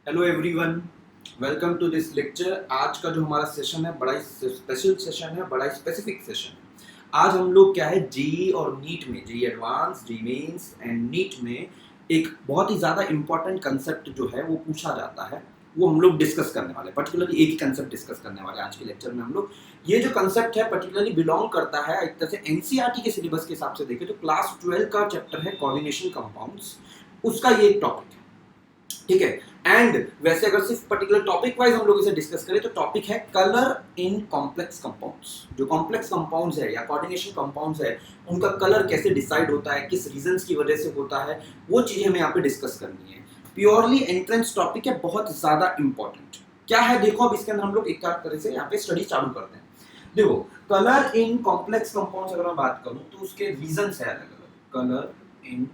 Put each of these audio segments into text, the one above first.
Hello everyone, welcome to this lecture. आज का जो हमारा सेशन है बड़ा ही स्पेशल सेशन है, बड़ा ही स्पेसिफिक सेशन है। आज हम लोग क्या है जेई और नीट में, JEE advance, JEE mains and NEET में एक बहुत ही ज़्यादा इंपॉर्टेंट कंसेप्ट जो है वो पूछा जाता है, वो हम लोग डिस्कस करने वाले हैं। पर्टिकुलरली एक ही कंसेप्ट डिस्कस करने वाले हैं आज के लेक्चर में हम लोग। ये जो कंसेप्ट है पर्टिकुलरली बिलोंग करता है एक तरह से एनसीईआरटी के सिलेबस के हिसाब से देखें तो क्लास 12 का चैप्टर है कोऑर्डिनेशन कंपाउंड्स, उसका ये एक टॉपिक है। ठीक है। एंड वैसे अगर सिर्फ पर्टिकुलर टॉपिक वाइज हम लोग इसे डिस्कस करें तो टॉपिक है कलर इन कॉम्प्लेक्स कंपाउंड्स। जो कॉम्प्लेक्स कंपाउंड्स है या कोऑर्डिनेशन कंपाउंड्स है, उनका कलर कैसे डिसाइड होता है, किस रीजंस की वजह से होता है, वो चीजें हमें यहाँ पे डिस्कस करनी है। प्योरली एंट्रेंस टॉपिक है, बहुत ज्यादा इंपॉर्टेंट। क्या है देखो, अब इसके अंदर हम लोग एक तरह से यहाँ पे स्टडी चालू करते हैं। देखो, कलर इन कॉम्प्लेक्स कंपाउंड्स अगर मैं बात करूं तो उसके रीजंस है अलग अलग। कलर इन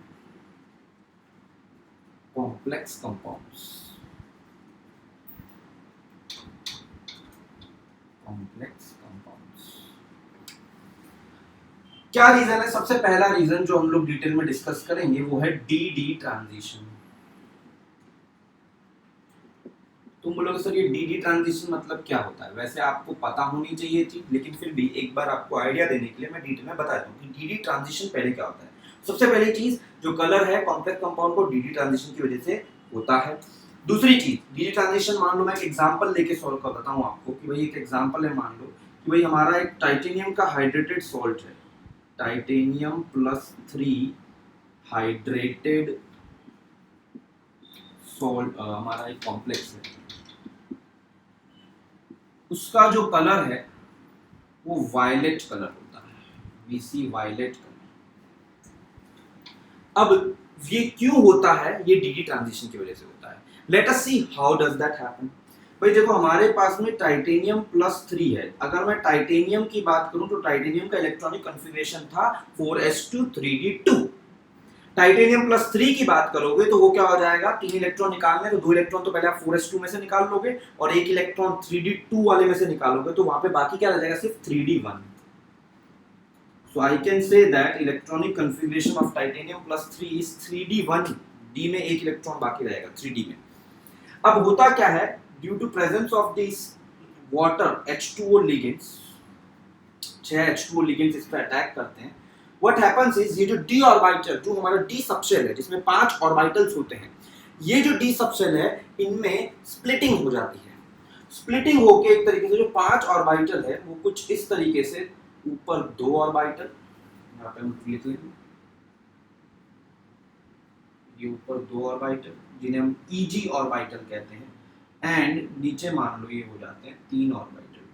complex compounds, complex compounds क्या रीजन है? सबसे पहला रीजन जो हम लोग डिटेल में डिस्कस करेंगे वो है डी डी ट्रांजिशन। तुम बोलोगे सर ये डी डी ट्रांजिशन मतलब क्या होता है? वैसे आपको पता होनी चाहिए थी, लेकिन फिर भी एक बार आपको आइडिया देने के लिए मैं डिटेल में बता दूं कि डी डी ट्रांजिशन पहले क्या होता है। सबसे पहली चीज, जो कलर है कॉम्प्लेक्स कंपाउंड को डी डी ट्रांजिशन की वजह से होता है। दूसरी चीज, डी डी ट्रांजिशन मान लो मैं एक एग्जांपल लेके सॉल्व कर देता हूं आपको कि भाई एक एग्जांपल है, मान लो कि भाई हमारा एक टाइटेनियम का हाइड्रेटेड सॉल्ट है, टाइटेनियम +3 हाइड्रेटेड सॉल्ट हमारा एक कॉम्प्लेक्स है। उसका जो कलर है वो वायलेट कलर होता है, वीसी वायलेट कलर। अब ये क्यों होता है? ये डीडी ट्रांजिशन की वजह से होता है। Let us see how does that happen. भाई देखो, हमारे पास में टाइटेनियम +3 है। अगर मैं टाइटेनियम की बात करूं तो टाइटेनियम का इलेक्ट्रॉनिक कॉन्फ़िगरेशन था 4s2 3d2। टाइटेनियम +3 की बात करोगे तो वो क्या हो जाएगा, 3 इलेक्ट्रॉन निकालने, तो 2 इलेक्ट्रॉन तो पहले आप 4s2 में से निकाल लोगे और एक इलेक्ट्रॉन 3d2 वाले में से निकालोगे, तो वहां पे बाकी क्या रह जाएगा, सिर्फ 3d1। So I can say that electronic configuration of titanium +3 is 3d1। d में एक इलेक्ट्रॉन बाकी रहेगा 3d में। अब होता क्या है, due to presence of this water H2O ligands, 6 H2O ligands इस पर अटैक करते हैं। व्हाट हैपेंस इज, ये जो d ऑर्बिटल, जो हमारा d सबशेल है जिसमें 5 ऑर्बिटल्स होते हैं, ये जो d सबशेल है इनमें स्प्लिटिंग हो जाती है। स्प्लिटिंग होके एक तरीके से जो 5 ऑर्बिटल है वो कुछ इस तरीके से, ऊपर 2 ऑर्बिटल, यहाँ पे हम लिख लेंगे ये ऊपर 2 ऑर्बिटल जिन्हें हम Eg ऑर्बिटल कहते हैं, एंड नीचे मान लो ये हो जाते हैं 3 ऑर्बिटल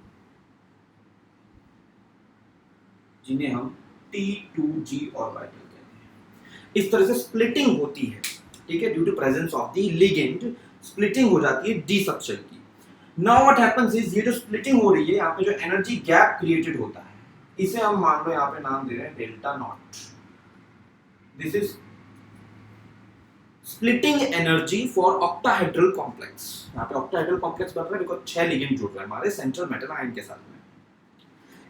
जिन्हें हम T2G ऑर्बिटल कहते हैं। इस तरह से स्प्लिटिंग होती है, ठीक है, due to presence of the ligand splitting हो जाती है डी सबशेल की। नाउ व्हाट हैपेंस इज, ये जो स्प्लिटिंग हो रही है, यहाँ पे जो एनर्जी गैप क्रिएटेड होता है, इसे हम मान लो यहाँ पे नाम दे रहे हैं delta not. This is splitting energy for octahedral complex. यहाँ पे ऑक्टाहेड्रल कॉम्प्लेक्स बन रहा है बिकॉज 6 लिगेंड जुड़ रहे हैं हमारे सेंट्रल मेटल आयन के साथ में।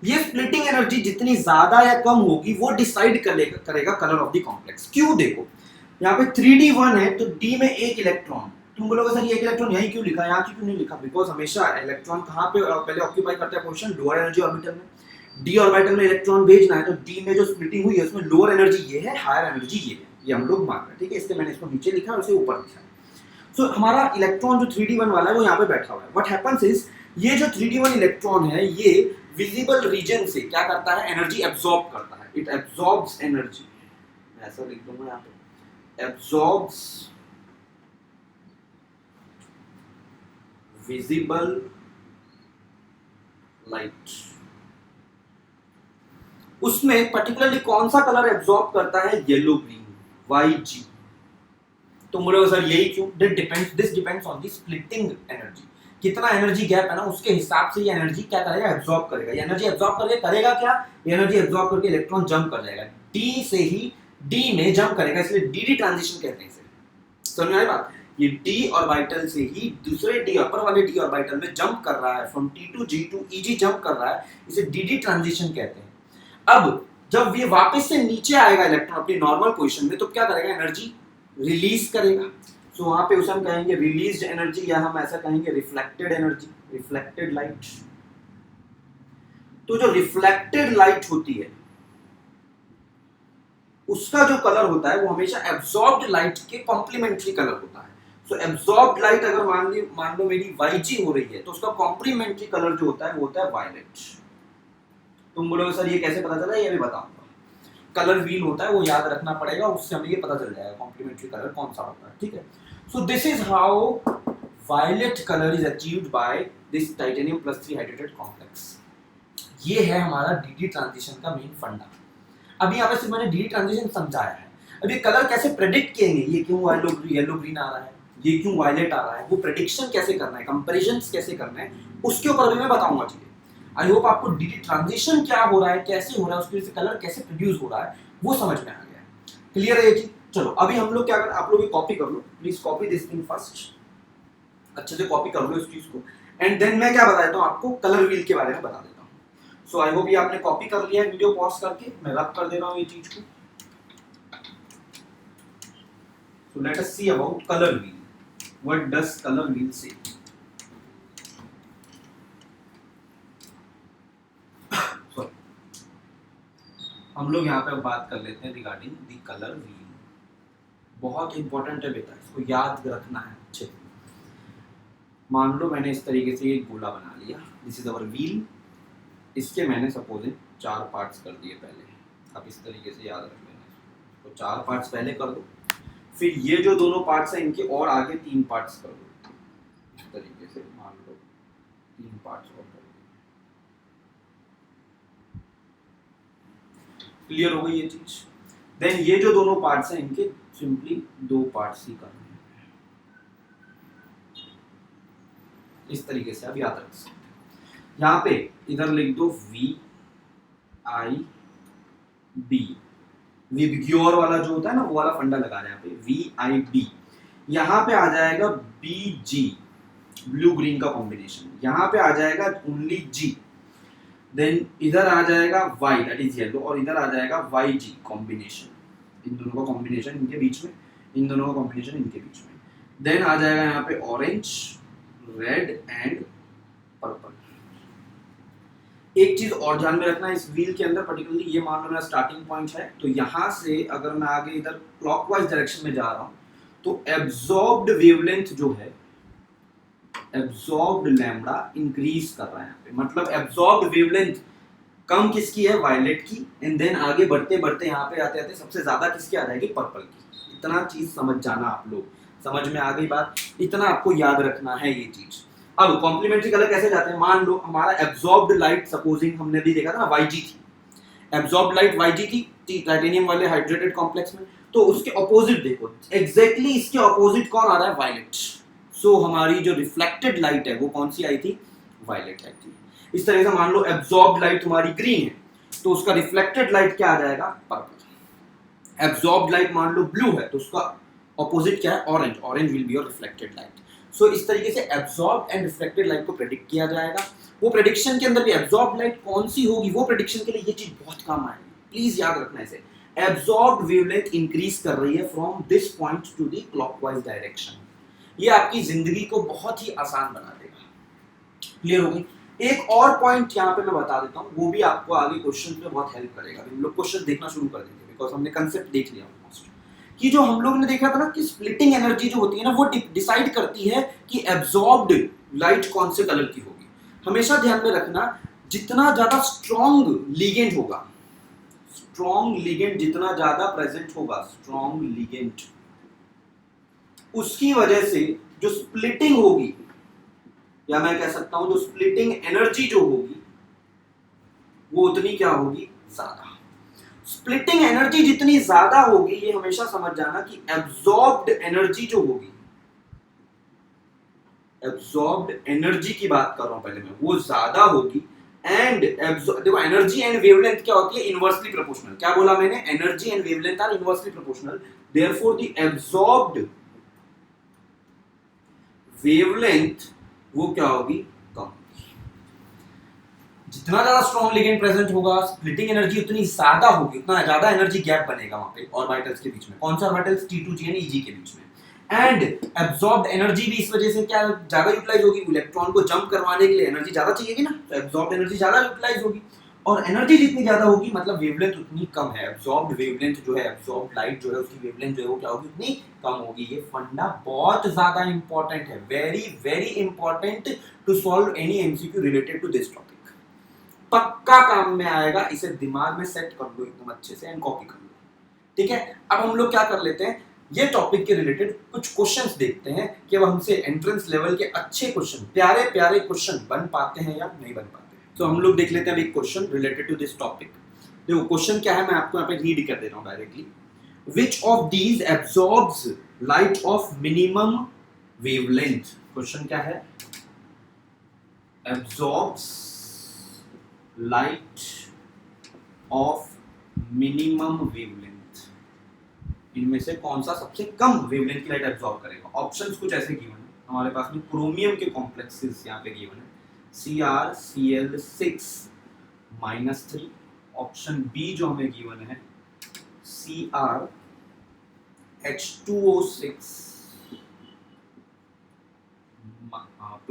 ये स्प्लिटिंग एनर्जी जितनी ज्यादा या कम होगी वो डिसाइड करेगा कलर ऑफ द कॉम्प्लेक्स। क्यों? देखो, यहाँ पे 3d1 है तो d में एक इलेक्ट्रॉन। तुम बोलोगे सर ये एक इलेक्ट्रॉन यहीं क्यों लिखा, यहाँ क्यों नहीं लिखा? बिकॉज हमेशा इलेक्ट्रॉन कहाँ पे पहले ऑक्यूपाई करता है पोजीशन, लोअर एनर्जी ऑर्बिटल में। डी ऑर्बिटल में इलेक्ट्रॉन भेजना है तो डी में जो स्प्लिटिंग हुई है उसमें लोअर एनर्जी ये है, हायर एनर्जी ये है, ये हम लोग मान रहे हैं, ठीक है। इसलिए मैंने इसको नीचे लिखा और इसे ऊपर लिखा। सो हमारा इलेक्ट्रॉन जो 3d1 वाला है वो यहाँ पे बैठा हुआ है। व्हाट हैपेंस इज, ये जो 3d1 इलेक्ट्रॉन है ये विजिबल रीजन से क्या करता है, एनर्जी एब्सॉर्ब करता है। इट एब्सॉर्ब्स एनर्जी, मैं ऐसा लिख दूंगा यहाँ पे, एब्सॉर्ब्स विजिबल लाइट। उसमें पर्टिकुलरली कौन सा कलर एब्सॉर्ब करता है, येलो ग्रीन, YG। तो बोलोगे सर यही क्यों? This depends on the splitting energy. कितना एनर्जी गैप है ना, उसके हिसाब से ये एनर्जी क्या करेगा, एब्सॉर्ब करेगा। ये एनर्जी एब्सॉर्ब करके करेगा क्या, ये एनर्जी एब्सॉर्ब करके इलेक्ट्रॉन जंप कर जाएगा, डी से ही डी में जंप करेगा, इसलिए डी डी ट्रांजिशन कहते हैं इसे। समझ में आई बात? ये डी ऑर्बिटल से ही दूसरे डी, अपर वाले डी ऑर्बिटल में जंप कर रहा है, from T2G to Eg jump कर रहा है, इसे डी डी ट्रांजिशन कहते हैं। अब जब ये वापस से नीचे आएगा इलेक्ट्रॉन अपनी नॉर्मल पोजीशन में, तो क्या करेगा, एनर्जी रिलीज करेगा। सो वहां पे उसे हम कहेंगे रिलीज्ड एनर्जी, या हम ऐसा कहेंगे रिफ्लेक्टेड एनर्जी, रिफ्लेक्टेड लाइट। तो जो रिफ्लेक्टेड लाइट होती है उसका जो कलर होता है वो हमेशा एब्जॉर्ब्ड लाइट के कॉम्प्लीमेंट्री कलर होता है। सो एब्जॉर्ब्ड लाइट अगर मान लो मेरी YG हो रही है तो उसका कॉम्प्लीमेंट्री कलर जो होता है वो होता है वायलेट। तुम बोलोगे सर ये कैसे पता चला, ये भी बताऊंगा। कलर व्हील होता है वो याद रखना पड़ेगा, उससे हमें ये पता चल जाएगा कॉम्प्लीमेंट्री कलर कौन सा होता है, ठीक है। So this is how violet colour is achieved by this titanium +3 hydrated complex. ये है हमारा डीडी ट्रांजिशन का मेन फंडा। अभी यहाँ पे सिर्फ मैंने डीडी ट्रांजिशन समझाया है। अब ये कलर कैसे प्रेडिक्ट किएंगे, ये क्यों येलो ग्रीन आ रहा है, ये क्यों वायलेट आ रहा है, वो प्रेडिक्शन कैसे करना है, कंपैरिजंस कैसे करना है, उसके ऊपर भी मैं बताऊंगा चीजें। आई होप आपको डीडी ट्रांजिशन क्या हो रहा है, कैसे हो रहा है, उसकी वजह से कलर कैसे प्रोड्यूस हो रहा है वो समझ में आ गया है। क्लियर है ये चीज? चलो अभी हम लोग क्या करें, आप लोग भी कॉपी कर लो please, copy this thing first, अच्छे से कॉपी कर लो इस चीज को, एंड देन मैं क्या बता देता हूँ आपको, कलर व्हील के बारे में बता देता हूँ। सो आई होप ये आपने कॉपी कर लिया है, वीडियो पॉज करके मैं रब कर दे रहा हूँ ये चीज को। So let us see about colour wheel, what does colour wheel से। हम लोग यहाँ पे बात कर लेते हैं रिगार्डिंग दी कलर व्हील। बहुत इंपॉर्टेंट है बेटा, इसको याद रखना है अच्छे। मान लो मैंने इस तरीके से एक गोला बना लिया, दिस इज अवर व्हील। इसके मैंने सपोज 4 पार्ट्स कर दिए पहले, अब इस तरीके से याद रख लेना, तो 4 पार्ट्स पहले कर दो, फिर ये जो दोनों पार्ट्स हैं इनके और आगे 3 पार्ट्स कर दो, इस तरीके से मान लो 3 पार्ट्स और कर दो। क्लियर हो गई ये चीज? देन ये जो दोनों पार्ट्स हैं इनके सिंपली 2 पार्ट्स ही करने हैं, इस तरीके से आप याद रख सकते हैं। यहाँ पे इधर लिख दो VIB, विबग्योर वाला जो होता है ना वो वाला फंडा लगा रहे हैं यहाँ पे VIB। यहाँ पे आ जाएगा BG, ब्लू ग्रीन का कॉम्बिनेशन, यहाँ पे आ जाएगा ओनली G, देन इधर आ जाएगा Y दैट इज येलो, और इधर आ जाएगा YG कॉम्बिनेशन, इन दोनों का कॉम्बिनेशन इनके बीच में, इन दोनों का कॉम्बिनेशन इनके बीच में। देन आ जाएगा यहाँ पे ऑरेंज, रेड एंड पर्पल। एक चीज और ध्यान में रखना है इस व्हील के अंदर, पर्टिकुलरली ये मान लो मेरा स्टार्टिंग पॉइंट है, तो यहाँ से अगर मैं आगे इधर क्लॉकवाइज डायरेक्शन में जा रहा हूँ तो एब्जॉर्ब्ड वेवलेंथ जो है, एब्जॉर्ब्ड लैम्बडा इंक्रीज कर रहा है यहाँ पे, मतलब एब्जॉर्ब्ड वेवलेंथ कम किसकी है, वायलेट की, एंड देन आगे बढ़ते बढ़ते यहाँ पे आते आते सबसे ज्यादा किसकी आ जाएगी, पर्पल की। इतना चीज समझ जाना आप लोग, समझ में आ गई बात? इतना आपको याद रखना है ये चीज। अब कॉम्प्लीमेंट्री कलर कैसे जाते हैं, मान लो हमारा एब्जॉर्ब्ड लाइट, सपोजिंग हमने भी देखा था ना YG थी, एब्जॉर्ब्ड लाइट YG थी टाइटेनियम वाले हाइड्रेटेड कॉम्प्लेक्स में, तो उसके ऑपोजिट देखो, एग्जैक्टली इसके ऑपोजिट कौन आ रहा है, वायलेट। सो हमारी जो रिफ्लेक्टेड लाइट है वो कौन सी आई थी, वायलेट आई थी। इस तरह से मान लो एब्जॉर्ब्ड लाइट तुम्हारी ग्रीन है तो उसका रिफ्लेक्टेड लाइट क्या आ जाएगा, पर्पल। एब्जॉर्ब्ड लाइट मान लो ब्लू है तो उसका ऑपोजिट क्या है, orange, orange will be your reflected light. So इस तरीके से एब्जॉर्ब एंड रिफ्लेक्टेड लाइट को प्रेडिक्ट किया जाएगा। वो प्रेडिक्शन के अंदर भी एब्जॉर्ब लाइट कौन सी होगी, वो प्रेडिक्शन के लिए ये चीज बहुत काम आएगी, प्लीज याद रखना इसे। एब्जॉर्ब्ड वेवलेंथ इंक्रीज कर रही है from this point two the clockwise direction. ये आपकी जिंदगी को बहुत ही आसान बना देगा। क्लियर हो गई? एक और पॉइंट यहाँ पे मैं बता देता हूँ, वो भी आपको आगे क्वेश्चन में बहुत हेल्प करेगा। हम लोग क्वेश्चन देखना शुरू कर देंगे बिकॉज हमने कंसेप्ट देख लिया ऑलमोस्ट, कि जो हम लोग ने देखा था ना कि स्प्लिटिंग एनर्जी जो होती है ना वो डिसाइड करती है कि एब्जॉर्ब्ड लाइट कौन से कलर की होगी। हमेशा ध्यान में रखना, जितना ज्यादा स्ट्रॉन्ग लिगेंड होगा, स्ट्रॉन्ग लिगेंड जितना ज्यादा प्रेजेंट होगा, स्ट्रॉन्ग लिगेंड, उसकी वजह से जो स्प्लिटिंग होगी, या मैं कह सकता हूं जो स्प्लिटिंग एनर्जी जो होगी वो उतनी क्या होगी, ज्यादा। स्प्लिटिंग एनर्जी जितनी ज्यादा होगी, ये हमेशा समझ जाना कि एब्जॉर्ब्ड एनर्जी जो होगी, एब्जॉर्ब्ड एनर्जी की बात कर रहा हूं पहले मैं, वो ज्यादा होगी। एंड देखो एनर्जी एंड वेवलेंथ क्या होती है, इनवर्सली प्रोपोर्शनल। क्या बोला मैंने, energy and wavelength are inversely proportional, therefore the absorbed wavelength वो क्या होगी, कम। जितना ज्यादा स्ट्रॉन्ग लिगेंड प्रेजेंट होगा, स्प्लिटिंग एनर्जी उतनी ज्यादा होगी, उतना ज्यादा एनर्जी गैप बनेगा वहां पे ऑर्बिटल्स के बीच में। कौन सा ऑर्बिटल्स, T2G एंड EG के बीच में। एंड एब्जॉर्ब्ड एनर्जी भी इस वजह से क्या ज्यादा यूटिलाइज होगी, इलेक्ट्रॉन को जंप करवाने के लिए एनर्जी ज्यादा चाहिएगी ना, तो एब्जॉर्ब्ड एनर्जी ज्यादा यूटिलाइज होगी, और एनर्जी जितनी ज्यादा होगी मतलब वेवलेंथ उतनी कम है, एब्जॉर्ब्ड वेवलेंथ जो है, एब्जॉर्ब्ड लाइट जो है उसकी वेवलेंथ जो है वो क्या होगी, उतनी कम होगी। ये फंडा बहुत ज्यादा इंपॉर्टेंट है, very very important to solve any MCQ related to this topic, पक्का काम में आएगा, इसे दिमाग में सेट कर लो एकदम अच्छे से एंड कॉपी कर लो, ठीक है। अब हम लोग क्या कर लेते हैं, ये टॉपिक के रिलेटेड कुछ क्वेश्चंस देखते हैं कि अब हमसे एंट्रेंस लेवल के अच्छे क्वेश्चन, प्यारे प्यारे क्वेश्चन बन पाते हैं या नहीं बन पाते। तो हम लोग देख लेते हैं एक question related to this topic. देखो क्वेश्चन क्या है, मैं आपको यहाँ पे रीड कर दे रहा हूँ directly. Which of these absorbs light of minimum wavelength, question क्या है, absorbs light of minimum wavelength, इनमें से कौन सा सबसे कम वेवलेंथ की लाइट एब्जॉर्ब करेगा। ऑप्शंस कुछ ऐसे गिवन है हमारे पास में, क्रोमियम के कॉम्प्लेक्सेस यहाँ पे गिवन है, CrCl6 -3, ऑप्शन बी जो हमें गिवन है CrH2O6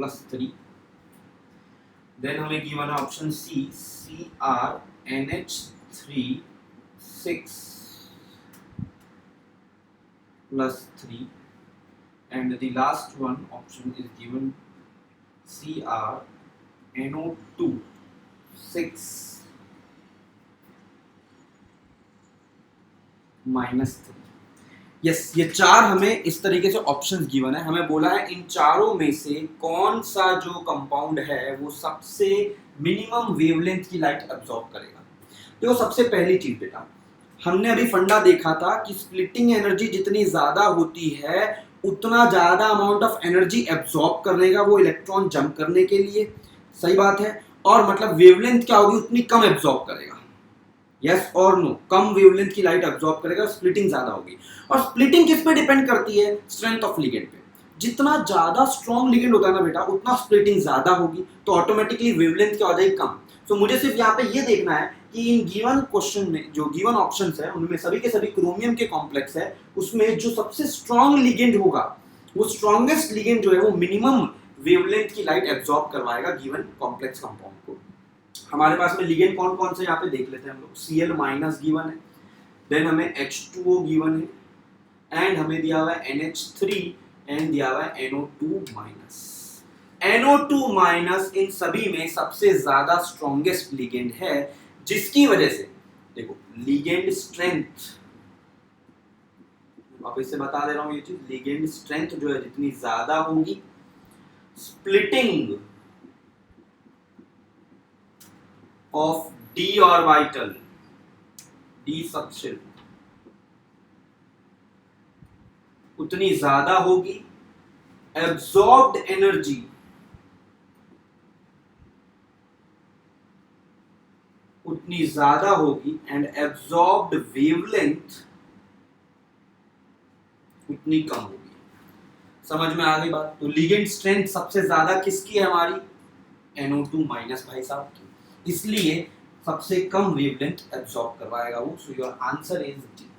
+3, देन हमें गिवन है option C CrNH3 +3, and the last one option is given CrNO2 6 -3। Yes, ये चार हमें इस तरीके से ऑप्शंस गिवन है, हमें बोला है इन चारों में से कौन सा जो कंपाउंड है वो सबसे मिनिमम वेवलेंथ की लाइट एब्जॉर्ब करेगा। देखो सबसे पहली चीज बेटा, हमने अभी फंडा देखा था कि स्प्लिटिंग एनर्जी जितनी ज्यादा होती है उतना ज्यादा अमाउंट ऑफ एनर्जी एब्जॉर्ब करेगा वो इलेक्ट्रॉन जंप करने के लिए, सही बात है, और मतलब वेवलेंथ क्या होगी, उतनी कम एब्जॉर्ब करेगा, यस और नो, कम वेवलेंथ की लाइट एब्जॉर्ब करेगा, स्प्लिटिंग ज्यादा होगी। और स्प्लिटिंग किस पे डिपेंड करती है, स्ट्रेंथ ऑफ लिगेंड पे, जितना ज्यादा स्ट्रॉन्ग लिगेंड होता है ना बेटा उतना स्प्लिटिंग ज्यादा होगी, तो ऑटोमेटिकली वेवलेंथ क्या हो जाएगी, कम। तो मुझे सिर्फ यहाँ पे ये देखना है कि इन गिवन क्वेश्चन में जो गिवन ऑप्शंस है उनमें सभी के सभी क्रोमियम के कॉम्प्लेक्स है, उसमें जो सबसे स्ट्रॉन्ग लिगेंड होगा वो स्ट्रॉन्गेस्ट लिगेंड जो है वो मिनिमम वेवलेंथ की लाइट एब्जॉर्ब करवाएगा गिवन कॉम्प्लेक्स कंपाउंड को। हमारे पास में लिगेंड कौन कौन से यहाँ पे देख लेते हैं हम लोग, Cl- गिवन है, देन हमें H2O गिवन है, एंड हमें दिया हुआ है NH3 एंड दिया हुआ है NO2-। NO2- इन सभी में सबसे ज्यादा स्ट्रॉन्गेस्ट लिगेंड है, जिसकी वजह से देखो लिगेंड स्ट्रेंथ, वापस से बता दे रहा हूं ये चीज, लिगेंड स्ट्रेंथ जो है जितनी ज्यादा होगी, splitting of d orbital, d subshell उतनी ज्यादा होगी, एब्जॉर्ब्ड एनर्जी उतनी ज्यादा होगी, एंड एब्जॉर्ब्ड वेवलेंथ उतनी कम होगी। समझ में आ गई बात। तो लिगेंड स्ट्रेंथ सबसे ज्यादा किसकी है हमारी, NO2- भाई साहब की, इसलिए सबसे कम वेवलेंथ एब्जॉर्ब करवाएगा वो। So your answer is D.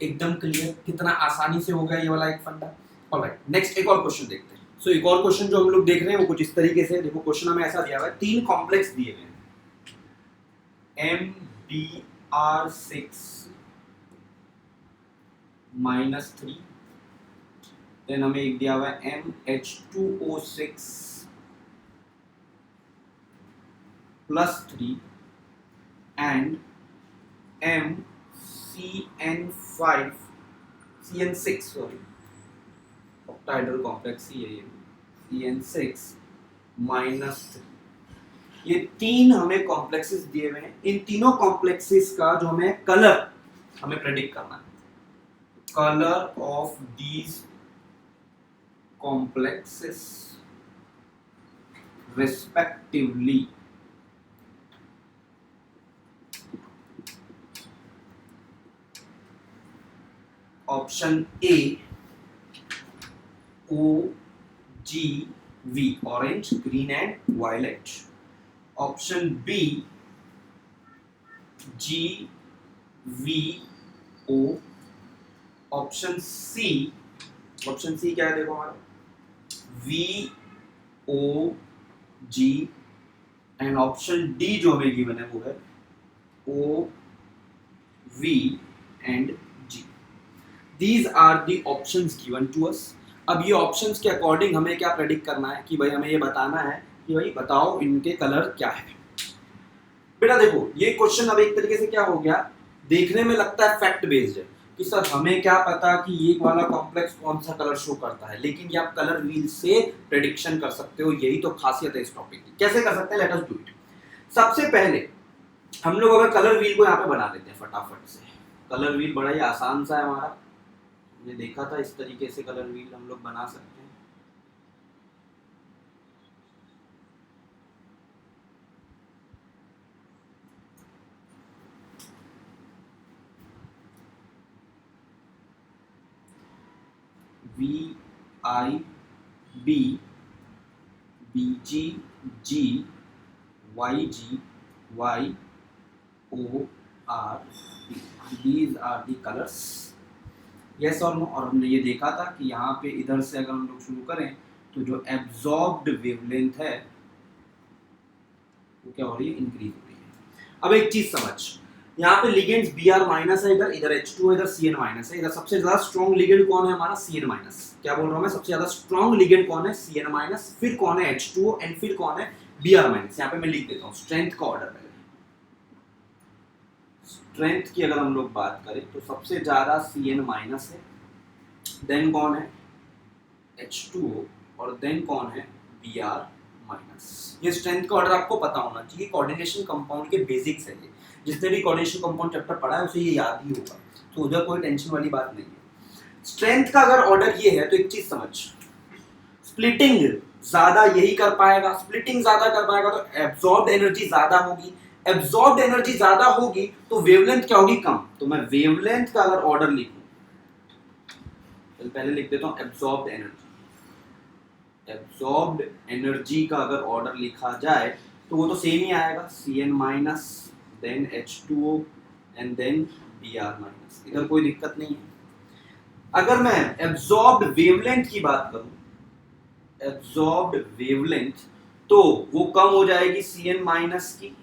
एकदम क्लियर, कितना आसानी से हो गया ये वाला एक फंडा। ऑलराइट, नेक्स्ट एक और क्वेश्चन देखते हैं। सो एक और क्वेश्चन जो हम लोग देख रहे हैं वो कुछ इस तरीके से, देखो क्वेश्चन हमें ऐसा दिया हुआ है, तीन कॉम्प्लेक्स दिए हुए हैं, MbR6 -3, देन हमें एक दिया हुआ है MH2O6 +3 and CN6 sorry, octahedral complex ही है ये, CN6 -3। ये तीन हमें कॉम्प्लेक्सेस दिए हुए हैं, इन तीनों कॉम्प्लेक्सेस का जो हमें कलर हमें प्रेडिक्ट करना है, colour of these complexes respectively। Option A OGV, orange, green and violet, option B GVO option C क्या है देखो हमारा VOG एंड ऑप्शन डी जो हमें गिवन है वो है OV and G। These are the options given to us. अब ये ऑप्शंस के अकॉर्डिंग हमें क्या प्रेडिक्ट करना है कि भाई हमें ये बताना है कि भाई बताओ इनके कलर क्या है। बेटा देखो ये क्वेश्चन अब एक तरीके से क्या हो गया, देखने में लगता है फैक्ट बेस्ड है कि सर हमें क्या पता कि ये वाला कॉम्प्लेक्स कौन सा कलर शो करता है, लेकिन ये आप कलर व्हील से प्रेडिक्शन कर सकते हो। यही तो खासियत है इस टॉपिक की। कैसे कर सकते हैं, लेट अस डू इट। सबसे पहले हम लोग अगर कलर व्हील को यहाँ पे बना देते हैं फटाफट से। कलर व्हील बड़ा ही आसान सा है हमारा, हमने देखा था इस तरीके से कलर व्हील हम लोग बना सकते हैं। VIB BG G YG YOR these are the colors। Yes और नो। और हमने ये देखा था कि यहाँ पे इधर से अगर हम लोग शुरू करें तो जो एब्जॉर्ब्ड वेवलेंथ है वो क्या हो रही है, इंक्रीज हो रही है। अब एक चीज समझ, यहाँ पे लिगेंड्स Br माइनस है, इधर H2 है, इधर Cn माइनस है। इधर सबसे ज्यादा स्ट्रॉन्ग लिगेंड कौन है हमारा, Cn माइनस। क्या बोल रहा हूँ मैं, सबसे ज्यादा स्ट्रॉन्ग लिगेंड कौन है, Cn माइनस, फिर कौन है H2O एंड फिर कौन है Br माइनस। यहाँ पे मैं लिख देता हूँ स्ट्रेंथ का ऑर्डर पहले। स्ट्रेंथ की अगर हम लोग बात करें तो सबसे ज्यादा Cn माइनस है, देन कौन है H2O और देन कौन है Br माइनस। ये स्ट्रेंथ का ऑर्डर आपको पता होना चाहिए, कोऑर्डिनेशन कंपाउंड के बेसिक्स है ये। जिसने भी कोऑर्डिनेशन कंपाउंड चैप्टर पढ़ा है उसे ये याद ही होगा, तो उधर कोई टेंशन वाली बात नहीं है। स्ट्रेंथ का अगर ऑर्डर ये है तो एक चीज समझ, स्प्लिटिंग ज्यादा यही कर पाएगा, स्प्लिटिंग ज्यादा कर पाएगा तो एब्जॉर्ब्ड एनर्जी ज्यादा होगी, एब्जॉर्ब्ड एनर्जी ज्यादा होगी तो वेवलेंथ क्या होगी, कम। तो मैं वेवलेंथ का अगर ऑर्डर लिखूं, पहले लिख देता हूं एब्जॉर्ब्ड एनर्जी। एब्जॉर्ब्ड एनर्जी का अगर ऑर्डर लिखा जाए तो वो तो सेम ही आएगा, Cn minus then H2O and then Br minus. इधर कोई दिक्कत नहीं है। अगर मैं एब्जॉर्ब्ड वेवलेंथ की बात करूं, एब्जॉर्ब्ड वेवलेंथ, तो वो कम हो जाएगी Cn माइनस की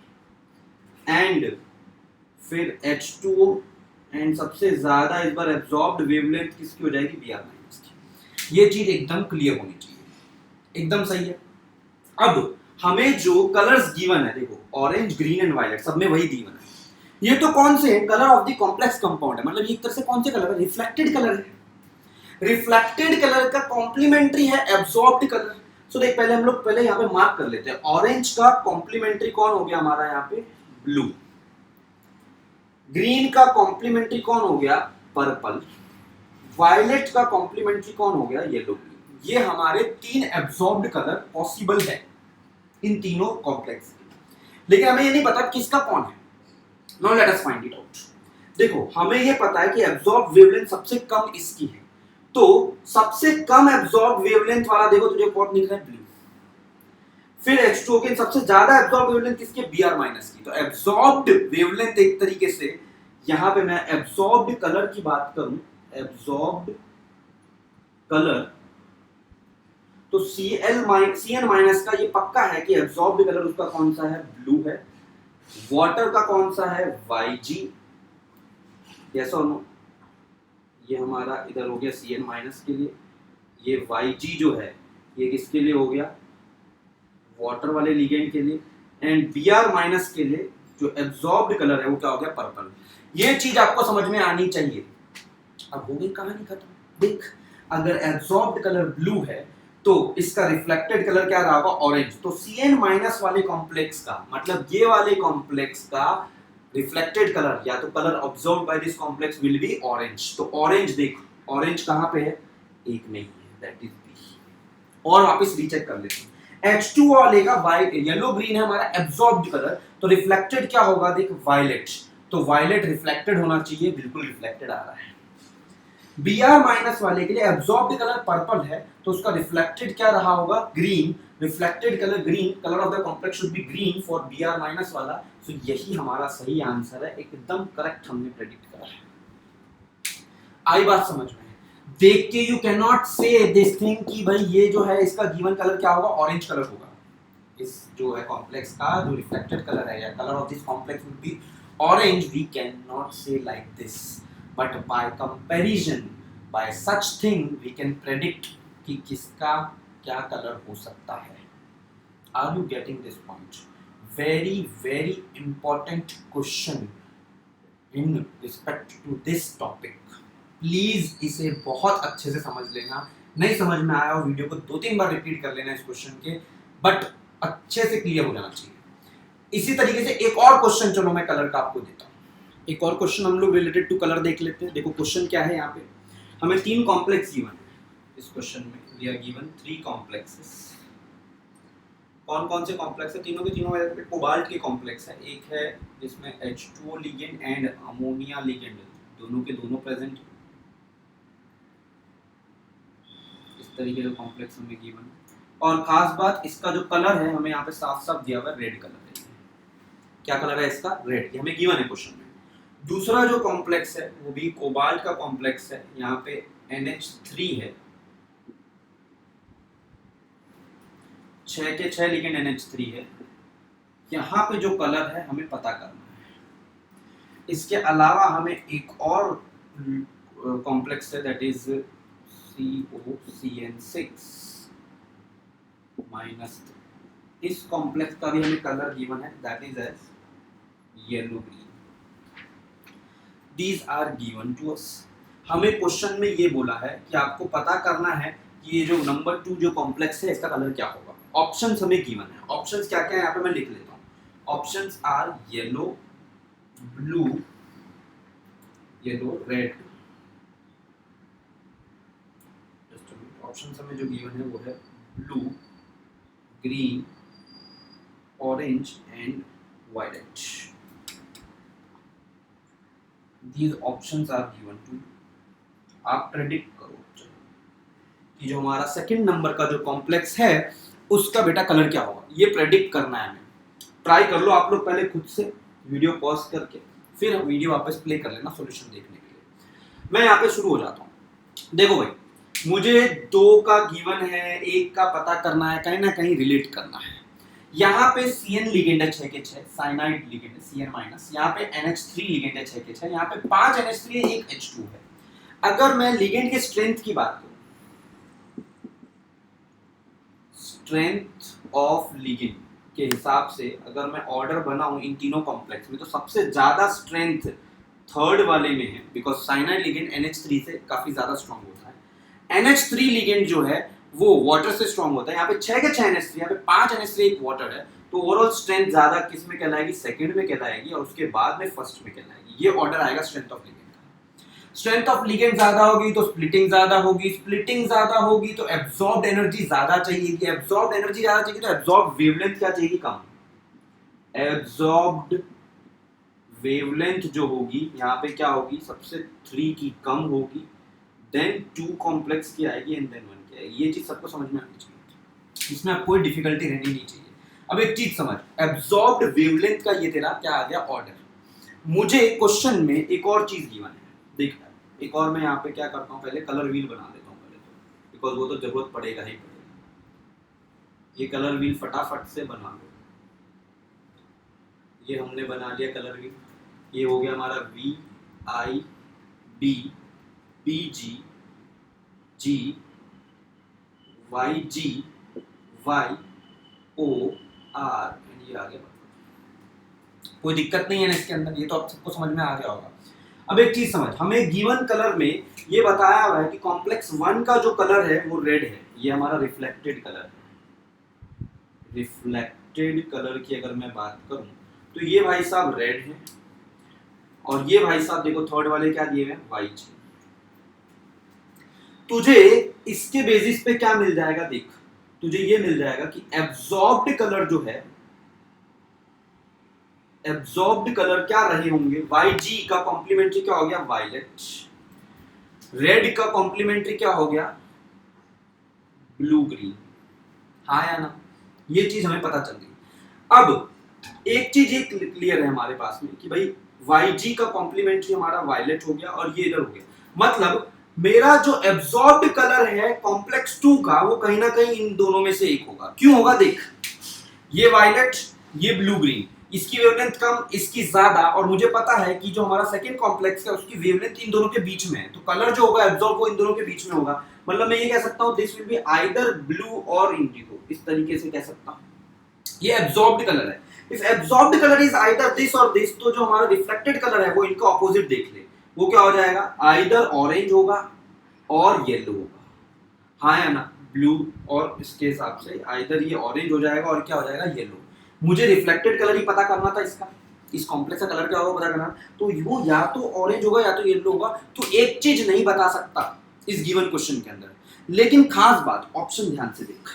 एंड फिर H2O एंड सबसे ज्यादा इस बार एब्जॉर्ब्ड वेवलेंथ किसकी हो जाएगी, Br माइनस की। ये चीज एकदम क्लियर होनी चाहिए, एकदम सही है। अब हमें जो कलर्स गिवन है, देखो ऑरेंज ग्रीन एंड वायलेट सब में वही गिवन है। ये तो कौन से हैं, colour of the complex compound है, मतलब ये एक तरह से कौन से कलर है, रिफ्लेक्टेड कलर है। रिफ्लेक्टेड कलर का कॉम्प्लीमेंट्री है एब्जॉर्ब्ड कलर। सो देख पहले हम लोग पहले यहाँ पे मार्क कर लेते हैं। ऑरेंज का कॉम्प्लीमेंट्री कौन हो गया हमारा यहाँ पे, ब्लू। ग्रीन का कॉम्प्लीमेंट्री कौन हो गया, पर्पल। वायलेट का कॉम्प्लीमेंट्री कौन हो गया, येलो। ये हमारे तीन एब्जॉर्ब्ड कलर पॉसिबल है इन तीनों कॉम्प्लेक्स के, लेकिन हमें ये नहीं पता किसका कौन है। Now let us find it out. देखो हमें ये पता है कि एब्जॉर्ब वेवलेंथ सबसे कम इसकी है, तो सबसे कम एब्जॉर्ब वेवलेंथ वाला देखो तुझे कौन दिख रहा है, ब्लू। फिर H2O के सबसे ज्यादा एब्जॉर्ब वेवलेंथ किसकी, Br माइनस की। तो एब्जॉर्ब्ड वेवलेंथ एक तरीके से, यहां पे मैं एब्जॉर्ब्ड कलर की बात करूं, एब्जॉर्ब्ड कलर, तो Cn माइनस का ये पक्का है कि एब्जॉर्ब्ड कलर उसका कौन सा है, ब्लू है। वाटर का कौन सा है, Yg। यस और नो। ये हमारा इधर हो गया Cn माइनस के लिए, ये Yg जो है ये किसके लिए हो गया, वाटर वाले लिगेंड के लिए। एंड Br माइनस के लिए जो एब्जॉर्ब्ड कलर है वो क्या हो गया, पर्पल। ये चीज आपको समझ में आनी चाहिए। अब हो गई कहानी खत्म। देख अगर एब्जॉर्ब्ड कलर ब्लू है तो इसका रिफ्लेक्टेड कलर क्या रहा होगा, ऑरेंज। तो Cn माइनस वाले कॉम्प्लेक्स का, मतलब ये वाले कॉम्प्लेक्स का रिफ्लेक्टेड कलर या तो colour observed by this complex will be orange. तो ऑरेंज देख, ऑरेंज कहां पे है, एक में ही है, दैट इज बी। और वापस रीचेक कर लेते हैं। H2 वाले का वाइट, येलो ग्रीन है हमारा एब्जॉर्ब्ड कलर, तो रिफ्लेक्टेड क्या होगा, देख वायलेट। तो वायलेट रिफ्लेक्टेड होना चाहिए, बिल्कुल रिफ्लेक्टेड आ रहा है। Br माइनस वाले के लिए एब्जॉर्ब्ड कलर पर्पल है, तो उसका रिफ्लेक्टेड क्या रहा होगा, green. Reflected colour green, colour of the complex should be green for Br minus वाला। तो यही हमारा सही आंसर है, एकदम करेक्ट हमने प्रेडिक्ट करा है। आई बात समझ में? देख के यू कैन नॉट से दिस थिंग कि भाई ये जो है इसका गिवन कलर क्या होगा, ऑरेंज कलर होगा। इस जो है कॉम्प्लेक्स का जो रिफ्लेक्टेड कलर है या colour of this complex will be orange, we can not say like this, but by comparison by such thing we can predict कि किसका क्या कलर हो सकता है। Are you getting this point? Very very important question in respect to this topic. Please इसे बहुत अच्छे से समझ लेना। नहीं समझ में आया हो वीडियो को 2-3 बार रिपीट कर लेना इस क्वेश्चन के, बट अच्छे से क्लियर हो जाना चाहिए। इसी तरीके से एक और क्वेश्चन चलो मैं कलर का आपको देता हूं। एक और क्वेश्चन हम लोग रिलेटेड टू कलर देख लेते हैं। देखो क्वेश्चन क्या है, यहाँ पे हमें 3 कॉम्प्लेक्स गिवन है। इस क्वेश्चन में वी आर गिवन 3 कॉम्प्लेक्सेस। कौन कौन से कॉम्प्लेक्स है? तीनों के तीनों कोबाल्ट के कॉम्प्लेक्स है। एक है जिसमें H2O ligand and ammonia ligand दोनों के दोनों प्रेजेंट है। इस तरीके का कॉम्प्लेक्स हमें गिवन है। और खास बात, इसका जो कलर है हमें यहाँ पे साफ साफ दिया हुआ है, रेड कलर है। क्या कलर है इसका? रेड। ये हमें गिवन है क्वेश्चन में। दूसरा जो कॉम्प्लेक्स है वो भी कोबाल्ट का कॉम्प्लेक्स है। यहाँ पे NH3 है, 6 के 6 लिगेंड NH3 है। यहाँ पे जो कलर है हमें पता करना है। इसके अलावा हमें एक और कॉम्प्लेक्स है, दैट इज COCN6 माइनस। इस कॉम्प्लेक्स का भी हमें कलर गिवन है, that is as yellow green. These are given to us. हमें क्वेश्चन में ये बोला है कि आपको पता करना है कि ये जो नंबर 2 जो कॉम्प्लेक्स है इसका कलर क्या होगा। ऑप्शंस हमें गिवन है। ऑप्शंस क्या क्या है यहाँ पे मैं लिख लेता हूँ। Options are yellow, blue, yellow, red. Options हमें जो गिवन है वो है blue, green, orange and violet. These options are given to। आप प्रेडिक्ट करो कि जो हमारा सेकंड नंबर का जो कॉम्प्लेक्स है उसका बेटा कलर क्या होगा। ये प्रेडिक्ट करना है हमें। ट्राई कर लो आप लोग पहले खुद से, वीडियो पॉज करके, फिर वीडियो वापस प्ले कर लेना सॉल्यूशन देखने के लिए। मैं यहाँ पे शुरू हो जाता हूँ। देखो भाई, मुझे 2 का गिवन है, 1 का पता करना है, कहीं ना कहीं रिलेट करना है। यहाँ पे CN लिगेंड है 6 के 6, साइनाइड लिगेंड है CN माइनस। यहाँ पे NH3 लिगेंड है 6 के 6, यहाँ पे 5 NH3 है, 1 H2 है। अगर मैं लिगेंड के स्ट्रेंथ की बात करूं, स्ट्रेंथ ऑफ लिगेंड के हिसाब से अगर मैं ऑर्डर बनाऊं इन तीनों कॉम्प्लेक्स में, तो सबसे ज्यादा स्ट्रेंथ थर्ड वाले में है, बिकॉज साइनाइड लिगेंड NH3 से काफी ज्यादा स्ट्रॉन्ग होता है। NH3 लिगेंड जो है वो वाटर से स्ट्रॉन्ग होता है। यहाँ पे 6 के 6 NH3, यहाँ पे 5 NH3 एक वाटर है, तो ओवरऑल स्ट्रेंथ ज्यादा किस में कहलाएगी? सेकंड में कहलाएगी, और उसके बाद में फर्स्ट में कहलाएगी। ये ऑर्डर आएगा स्ट्रेंथ ऑफ लिगेंड का। स्ट्रेंथ ऑफ लिगेंड ज्यादा होगी तो स्प्लिटिंग ज्यादा होगी, स्प्लिटिंग ज्यादा होगी तो एब्जॉर्ब्ड एनर्जी ज्यादा चाहिए, एब्जॉर्ब्ड एनर्जी ज्यादा चाहिए तो एब्जॉर्ब्ड वेवलेंथ क्या चाहिए? कम। एब्जॉर्ब्ड वेवलेंथ जो होगी यहाँ पे क्या होगी? सबसे 3 की कम होगी, देन 2 कॉम्प्लेक्स की आएगी एंड देन 1 की आएगी। ये चीज सबको समझ में आनी चाहिए, इसमें आप कोई डिफिकल्टी रहनी नहीं चाहिए। अब एक चीज समझ, एब्जॉर्ब्ड वेवलेंथ का ये तेरा क्या आ गया? ऑर्डर। मुझे क्वेश्चन में एक और चीज गिवन है, देख एक और मैं यहाँ पे क्या करता हूँ, पहले कलर व्हील बना देता हूँ पहले तो, बिकॉज वो तो जरूरत पड़ेगा ही पड़ेगा। ये कलर व्हील फटाफट से बना लो। ये हमने बना लिया कलर व्हील। ये हो गया हमारा VIB, BG, G, YG, YO, R, ये आ गया। कोई दिक्कत नहीं है ना इसके अंदर, ये तो आप सबको समझ में आ गया होगा। अब एक चीज समझ, हमें गिवन कलर में ये बताया हुआ है कि कॉम्प्लेक्स 1 का जो कलर है वो रेड है। ये हमारा रिफ्लेक्टेड कलर है। रिफ्लेक्टेड कलर की अगर मैं बात करूं तो ये भाई साहब रेड है, और ये भाई साहब देखो थर्ड वाले क्या दिए हैं? वाइट। तुझे इसके बेसिस पे क्या मिल जाएगा? देख, तुझे ये मिल जाएगा कि एब्जॉर्ब्ड कलर जो है, एब्जॉर्ब्ड कलर क्या रहे होंगे? YG का कॉम्प्लीमेंट्री क्या हो गया? वायलेट। रेड का कॉम्प्लीमेंट्री क्या हो गया? Blue green. हाँ या ना? ये चीज हमें पता चल गई। अब एक चीज ये क्लियर है हमारे पास में कि भाई YG का कॉम्प्लीमेंट्री हमारा वायलेट हो गया और ये इधर हो गया। मतलब मेरा जो एब्जॉर्ब्ड कलर है कॉम्प्लेक्स 2 का वो कहीं ना कहीं इन दोनों में से एक होगा। क्यों होगा देख, ये वायलेट ये ब्लू ग्रीन, इसकी वेवलेंथ कम इसकी ज्यादा, और मुझे पता है कि जो हमारा सेकंड कॉम्प्लेक्स है उसकी वेवलेंथ इन दोनों के बीच में है, तो कलर जो होगा एब्जॉर्ब वो इन दोनों के बीच में होगा। मतलब मैं ये कह सकता हूं this will be either blue और इंडिगो, इस तरीके से कह सकता हूं। ये एब्जॉर्ब्ड कलर है। If absorbed colour is either this और दिस, तो जो हमारा रिफ्लेक्टेड कलर है वो इनका ऑपोजिट देख ले, वो क्या हो जाएगा, आइदर ऑरेंज होगा और येलो होगा, हाँ या ना, ब्लू और इसके हिसाब से आइदर ये ऑरेंज हो जाएगा और क्या हो जाएगा, येलो। मुझे रिफ्लेक्टेड कलर ही पता करना था इसका, इस कॉम्प्लेक्स का कलर क्या होगा पता करना, तो वो या तो ऑरेंज होगा या तो येलो होगा। तो एक चीज नहीं बता सकता इस गिवन क्वेश्चन के अंदर, लेकिन खास बात ऑप्शन ध्यान से देख,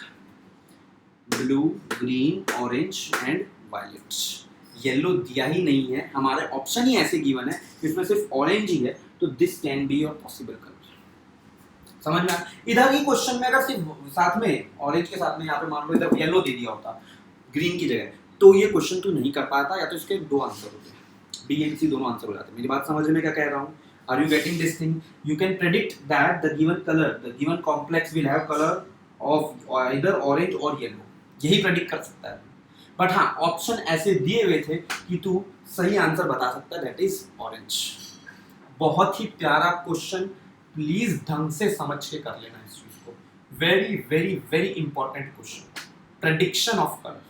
blue green orange and violet, yellow दिया ही नहीं है, हमारे ऑप्शन ही ऐसे गिवन है जिसमें सिर्फ ऑरेंज ही है, तो this can be your possible colour. समझ में? इधर ही क्वेश्चन में अगर सिर्फ साथ में ऑरेंज के साथ में यहाँ पे मान लो इधर येलो दे दिया होता ग्रीन की जगह, तो ये क्वेश्चन तू नहीं कर पाता, या तो इसके दो आंसर होते हैं, बी एंड सी दोनों आंसर हो जाते हैं। मेरी बात समझ में क्या कह रहा हूँ? Are you getting this thing? You can predict that the given colour, the given complex will have colour of either orange or yellow, यही प्रेडिक्ट कर सकता है। बट हाँ, ऑप्शन ऐसे दिए हुए थे कि तू सही आंसर बता सकता है, दैट इज ऑरेंज। बहुत ही प्यारा क्वेश्चन, प्लीज ढंग से समझ के कर लेना इस चीज को, very very very important question, prediction of colour.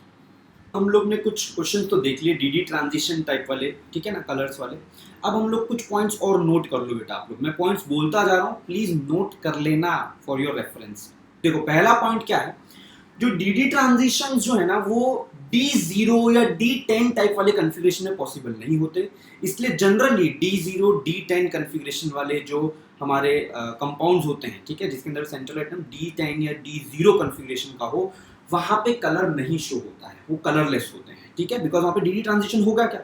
हम लोग ने कुछ क्वेश्चन तो देख लिए डीडी ट्रांजिशन टाइप वाले, ठीक है ना, कलर्स वाले। अब हम लोग कुछ पॉइंट्स और नोट कर लो बेटा आप लोग, मैं पॉइंट्स बोलता जा रहा हूँ, प्लीज नोट कर लेना फॉर योर रेफरेंस। देखो पहला पॉइंट क्या है, जो डीडी ट्रांजिशन जो है ना वो D0 या D10 टाइप वाले कॉन्फ़िगरेशन में पॉसिबल नहीं होते, इसलिए जनरली D0 D10 कॉन्फ़िगरेशन वाले जो हमारे कंपाउंड्स होते हैं, ठीक है, जिसके अंदर सेंट्रल एटम D10 या D0 कॉन्फ़िगरेशन का हो, वहां पे कलर नहीं शो होता है, वो कलरलेस होते हैं, ठीक है, बिकॉज वहां पे डीडी ट्रांजिशन होगा क्या,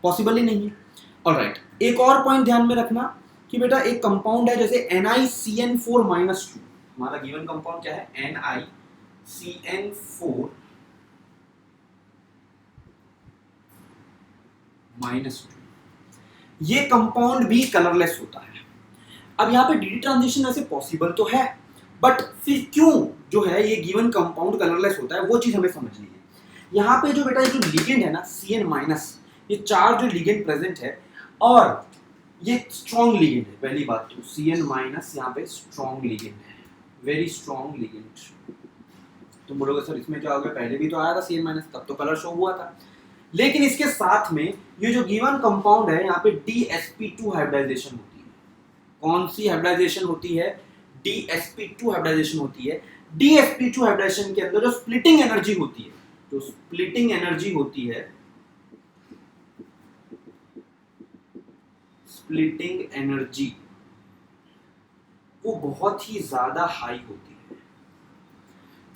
पॉसिबल ही नहीं है। ऑलराइट, एक और पॉइंट ध्यान में रखना कि बेटा एक कंपाउंड है जैसे NiCN4-2, हमारा गिवन कंपाउंड क्या है, NiCN4-2, ये कंपाउंड भी कलरलेस होता है। अब यहाँ पे डीडी ट्रांजिशन वैसे पॉसिबल तो है, बट फिर क्यों जो है ये गिवन कंपाउंड कलरलेस होता है, वो चीज हमें समझनी है। यहाँ पे जो बेटा जो लिगेंड है ना CN-, ये चार जो लिगेंड प्रेजेंट है और ये स्ट्रॉन्ग लिगेंड है, पहली बात तो CN- यहाँ पे स्ट्रॉन्ग लिगेंड है, वेरी स्ट्रॉन्ग लिगेंड। तुम बोलोगे सर इसमें क्या हो गया, पहले भी तो आया था CN-, तब तो कलर शो हुआ था। लेकिन इसके साथ में ये जो गिवन कंपाउंड है यहाँ पे DsP2 हाइब्रिडाइजेशन होती है। कौन सी हाइब्रिडाइजेशन होती है, DsP2 हाइब्रिडाइजेशन होती है। DsP2 हाइब्रिडाइजेशन के अंदर जो स्प्लिटिंग एनर्जी होती है, जो स्प्लिटिंग एनर्जी होती है, स्प्लिटिंग एनर्जी वो बहुत ही ज्यादा हाई होती है।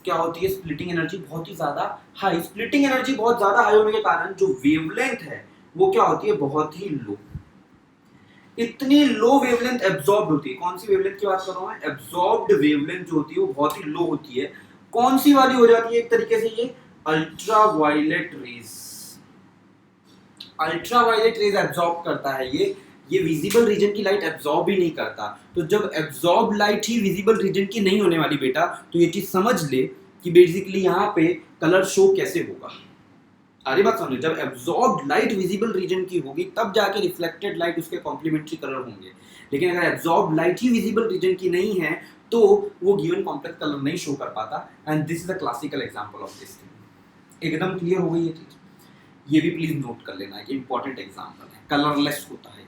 क्या होती है, स्प्लिटिंग एनर्जी बहुत ही ज्यादा हाई। स्प्लिटिंग एनर्जी बहुत ज्यादा हाई होने के कारण जो वेवलेंथ है वो क्या होती है, बहुत ही लो। इतनी लो वेवलेंथ एब्जॉर्ब्ड होती है। कौन सी वेवलेंथ की बात कर रहा हूं मैं, एब्जॉर्ब्ड वेवलेंथ जो होती है वो बहुत ही लो होती है। कौन सी वाली हो जाती है, एक तरीके से ये ultraviolet rays. Ultraviolet rays absorb करता है ये विजिबल रीजन की लाइट एब्जॉर्ब ही नहीं करता। तो जब एब्जॉर्ब लाइट ही विजिबल रीजन की नहीं होने वाली बेटा, तो ये चीज समझ ले कि बेसिकली यहाँ पे कलर शो कैसे होगा। अरे बात समझो, जब एब्जॉर्ब्ड लाइट विजिबल रीजन की होगी तब जाके रिफ्लेक्टेड लाइट उसके कॉम्प्लीमेंट्री कलर होंगे। लेकिन अगर एब्जॉर्ब्ड लाइट ही विजिबल रीजन की नहीं है तो वो गिवन कॉम्प्लेक्स कलर नहीं शो कर पाता। And this is the classical example of this thing. एकदम क्लियर हो गई ये चीज, ये भी प्लीज नोट कर लेना, एक इंपॉर्टेंट एग्जांपल है, कलरलेस होता है एकदम।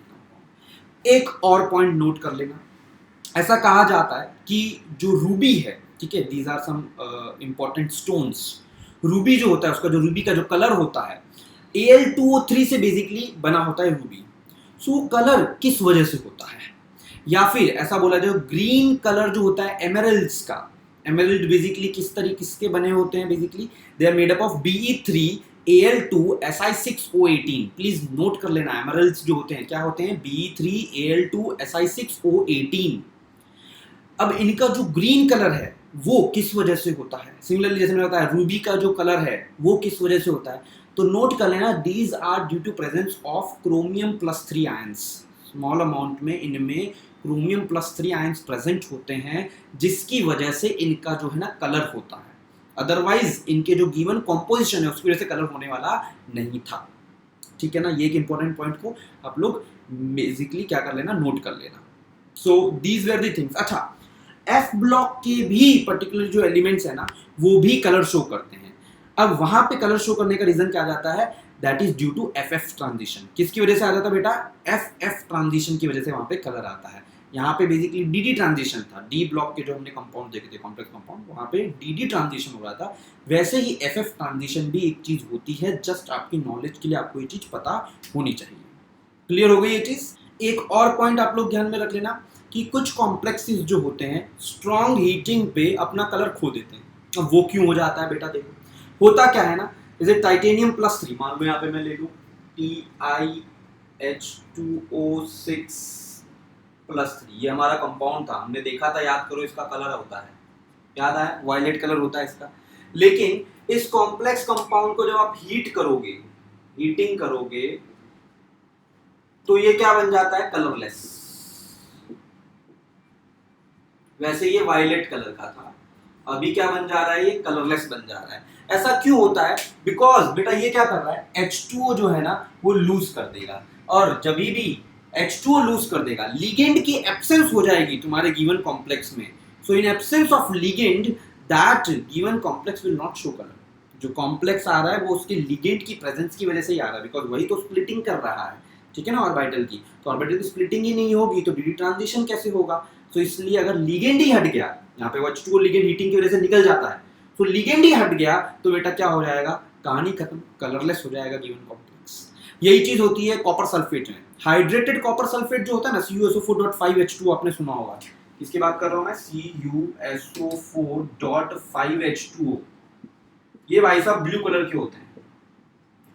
एक और पॉइंट नोट कर लेना, ऐसा कहा जाता है कि जो रूबी है, ठीक है, these are some important stones. Ruby जो होता है उसका जो रूबी का जो कलर होता है Al2O3 से बेसिकली बना होता है रूबी। सो कलर किस वजह से होता है, या फिर ऐसा बोला जाए ग्रीन कलर जो होता है एमरल्ड्स का, एमरल्ड बेसिकली किस तरीके के बने होते हैं, basically they are made up of Be3Al2Si6O18। Please note कर लेना, एमरल्ड्स जो होते हैं क्या होते हैं, Be3Al2Si6O18। अब इनका जो ग्रीन कलर है वो किस वजह से होता है, सिमिलरली जैसे मैंने बताया रूबी का जो कलर है वो किस वजह से होता है, तो नोट कर लेना, these are due to presence of chromium ions. Small amount में इनमें क्रोमियम +3 आयंस प्रेजेंट होते हैं, जिसकी वजह से इनका जो है ना कलर होता है। अदरवाइज इनके जो गिवन कॉम्पोजिशन है उसकी वजह से कलर होने वाला नहीं था। ठीक है ना, ये एक इंपॉर्टेंट पॉइंट को आप लोग बेसिकली क्या कर लेना, नोट कर लेना। So these were the things. अच्छा, एफ ब्लॉक के भी पर्टिकुलर जो एलिमेंट्स है ना वो भी कलर शो करते हैं। अब वहां पे कलर शो करने का रीजन क्या जाता है, that is due to F F transition. किसकी वजह से आ जाता है बेटा, एफ एफ ट्रांजिशन की वजह से वहां पे कलर आता है। यहाँ पे बेसिकली डी डी ट्रांजिशन था, डी ब्लॉक के जो हमने कंपाउंड देखे थे कॉम्प्लेक्स कंपाउंड, वहां पे डी डी ट्रांजिशन हो रहा था। वैसे ही एफ एफ ट्रांजिशन भी एक चीज होती है, जस्ट आपकी नॉलेज के लिए आपको ये चीज पता होनी चाहिए। क्लियर हो गई ये चीज। एक और पॉइंट आप लोग ध्यान में रख लेना कि कुछ कॉम्प्लेक्सेस जो होते हैं स्ट्रॉन्ग हीटिंग पे अपना कलर खो देते हैं। अब वो क्यों हो जाता है बेटा, देखो होता क्या है ना, जैसे टाइटेनियम +3 मान लो, यहाँ पे मैं ले लूँ TiH2O6+3, ये हमारा कंपाउंड था, हमने देखा था, याद करो, इसका कलर होता है, याद आया, वायलेट कलर होता है इसका। लेकिन इस कॉम्प्लेक्स कंपाउंड को जब आप हीटिंग करोगे तो ये क्या बन जाता है, कलरलेस। वैसे ये वायलेट कलर का था, अभी क्या बन जा रहा है, ये कलरलेस बन जा रहा है। ऐसा क्यों होता है, बिकॉज बेटा ये क्या कर रहा है, H2O जो है ना वो लूज कर देगा, और जब भी H2O लूज कर देगा, लिगेंड की एब्सेंस हो जाएगी तुम्हारे गिवन कॉम्प्लेक्स में। So in absence of ligand that given complex will not show colour. जो कॉम्प्लेक्स आ रहा है वो उसके लिगेंड की प्रेजेंस की वजह से ही आ रहा है, बिकॉज वही तो स्प्लिटिंग कर रहा है, ठीक है ना, ऑर्बिटल की। तो ऑर्बिटल की स्प्लिटिंग ही नहीं होगी तो डी ट्रांजिशन कैसे होगा। तो इसलिए अगर लिगेंड ही हट गया, यहाँ पे H2O लिगेंड हीटिंग की वजह से निकल जाता है, तो लिगेंड ही हट गया तो बेटा क्या हो जाएगा, कहानी खत्म, कलरलेस हो जाएगा गिवन कॉम्प्लेक्स। यही चीज होती है कॉपर सल्फेट में। हाइड्रेटेड कॉपर सल्फेट जो होता है ना, CuSO4.5H2, आपने सुना होगा, किसकी बात कर रहा हूं मैं, CuSO4.5H2O। ये भाई साहब ब्लू कलर के होते हैं।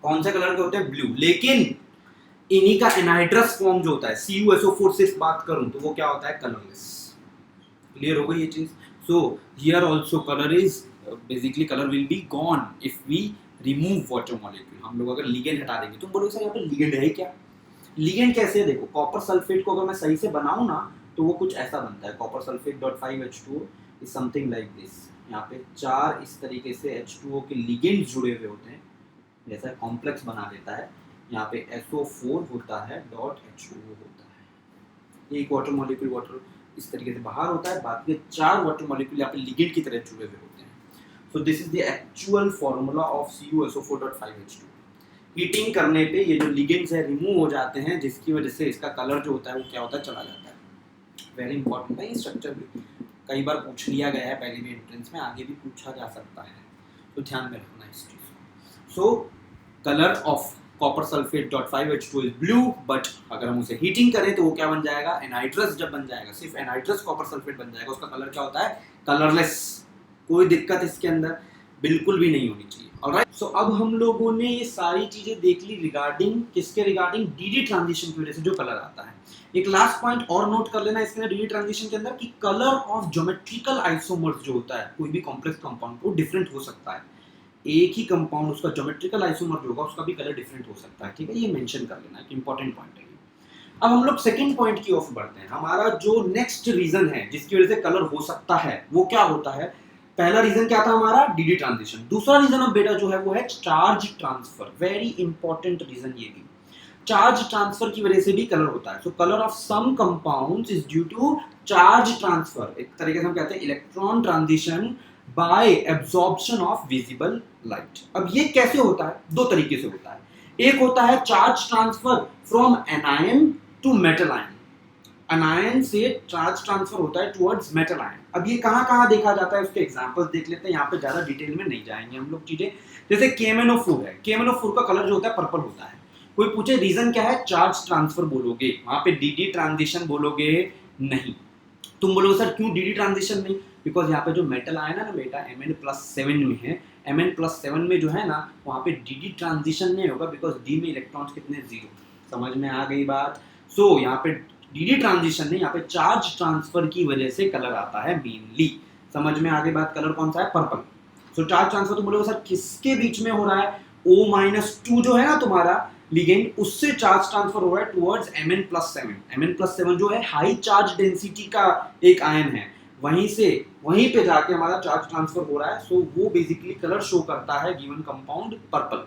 कौन से कलर के होते हैं, ब्लू। लेकिन इन्हीं का एनहाइड्रस फॉर्म जो होता है CuSO4 से बात करूं तो वो क्या होता है, कलरलेस। क्लियर हो गई ये चीज। So here also colour is basically, colour will be gone if we remove water molecule. हम लोग अगर लिगेंड हटा देंगे, तुम बोलोगे सर यहाँ पे लिगेंड है क्या, लिगेंड कैसे है, देखो कॉपर सल्फेट को अगर मैं सही से बनाऊं ना तो वो कुछ ऐसा बनता है, copper sulphate .5H2O is something like this. यहाँ पे 4 इस तरीके से H2O के लिगेंड जुड़े हुए होते हैं, जैसा कॉम्प्लेक्स बना देता है। यहाँ पे SO4 होता है, .H2O होता है, एक वाटर मॉलिक्यूल वाटर इस तरीके से बाहर होता है, बाकी 4 वाटर मॉलिक्यूल यहाँ पे लिगेंड की तरह जुड़े हुए होते हैं। सो this is the actual formula of CuSO4.5H2। Heating करने पे ये जो लिगेंड्स है रिमूव हो जाते हैं, जिसकी वजह से इसका कलर जो होता है वो क्या होता है, चला जाता है। वेरी इंपॉर्टेंट है, ये स्ट्रक्चर भी कई बार पूछ लिया गया है, पहले भी एंट्रेंस में, आगे भी पूछा जा सकता है, तो ध्यान में रखना इस चीज को। So colour of copper sulphate .5H2 is blue, but अगर हम उसे हीटिंग करें तो वो क्या बन जाएगा, एनहाइड्रस जब बन जाएगा, सिर्फ एनहाइड्रस कॉपर सल्फेट बन जाएगा, उसका कलर क्या होता है, कलरलेस। कोई दिक्कत इसके अंदर बिल्कुल भी नहीं होनी चाहिए। ऑलराइट, सो अब हम लोगों ने ये सारी चीजें देख ली रिगार्डिंग किसके, रिगार्डिंग डीडी ट्रांजिशन की वजह से जो कलर आता है। एक लास्ट पॉइंट और नोट कर लेना इसके अंदर डीडी ट्रांजिशन के अंदर कि कलर ऑफ ज्योमेट्रिकल आइसोमर्स जो होता है, कोई भी कॉम्प्लेक्स कंपाउंड को डिफरेंट हो सकता है। एक ही कंपाउंड उसका ज्योमेट्रिकल आइसोमर जो होगा उसका भी कलर डिफरेंट हो सकता है, ठीक है, ये मेंशन कर लेना, एक इंपॉर्टेंट पॉइंट है। अब हम लोग सेकंड पॉइंट की ओर बढ़ते हैं। हमारा जो नेक्स्ट रीजन है जिसकी वजह से कलर हो सकता है वो क्या होता है, पहला रीजन क्या था हमारा, डीडी ट्रांजिशन। दूसरा रीजन अब बेटा जो है वो है charge transfer. Very important reason ये भी, चार्ज ट्रांसफर की वजह से भी कलर होता है। So colour of some compounds is due to charge transfer, एक तरीके से हम कहते हैं electron transition by absorption of visible light. अब ये कैसे होता है, दो तरीके से होता है। एक होता है charge transfer from anion to metal ion, anion से चार्ज ट्रांसफर होता है टुवर्ड्स मेटल आयन। अब ये कहाँ देखा जाता है, उसके एग्जांपल्स देख लेते हैं, यहाँ पे ज्यादा डिटेल में नहीं जाएंगे हम लोग चीजें। जैसे KMnO4 है, KMnO4 का कलर जो होता है पर्पल होता है। कोई पूछे रीजन क्या है, चार्ज ट्रांसफर बोलोगे, वहां पे डीडी ट्रांजिशन बोलोगे नहीं। तुम बोलोगे सर क्यों डीडी ट्रांजिशन नहीं, बिकॉज यहाँ पे जो मेटल आयन है ना बेटा Mn+7 में है, Mn+7 में जो है ना वहाँ पे डीडी ट्रांजिशन नहीं होगा, बिकॉज डी में इलेक्ट्रॉन्स कितने, 0। समझ में आ गई बात। सो यहाँ पे डीडी ट्रांजिशन नहीं, यहाँ पे चार्ज ट्रांसफर की वजह से कलर आता है मेनली। समझ में आ गई बात, कलर कौन सा है, पर्पल। सो चार्ज ट्रांसफर तुम बोलोगे सर किसके बीच में हो रहा है, O-2 जो है ना तुम्हारा, लिगेंड, उससे चार्ज ट्रांसफर हो रहा है टुवर्ड्स Mn+7। Mn+7 जो है हाई चार्ज डेंसिटी का एक आयन है, वहीं पे जाके हमारा चार्ज ट्रांसफर हो रहा है। सो वो बेसिकली कलर शो करता है गिवन कंपाउंड पर्पल।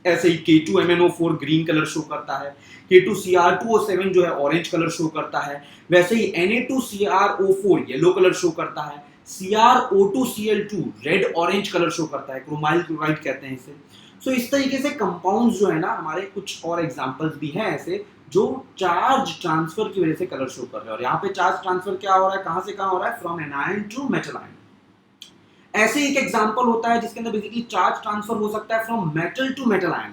ऐसे ही K2MnO4 ग्रीन कलर शो करता है, K2Cr2O7 जो है ऑरेंज कलर शो करता है, वैसे ही Na2CrO4 येलो कलर शो करता है, CrO2Cl2 red orange colour show करता है, क्रोमाइल क्लोराइड कहते हैं इसे। सो इस तरीके से कंपाउंड्स जो है ना, हमारे कुछ और एग्जांपल्स भी हैं ऐसे जो चार्ज ट्रांसफर की वजह से कलर शो कर रहे हैं। और यहाँ पे चार्ज ट्रांसफर क्या हो रहा है, कहां से कहां हो रहा है, from anion to metal ion. ऐसे एक एग्जांपल होता है जिसके अंदर बेसिकली चार्ज ट्रांसफर हो सकता है from metal to metal ion.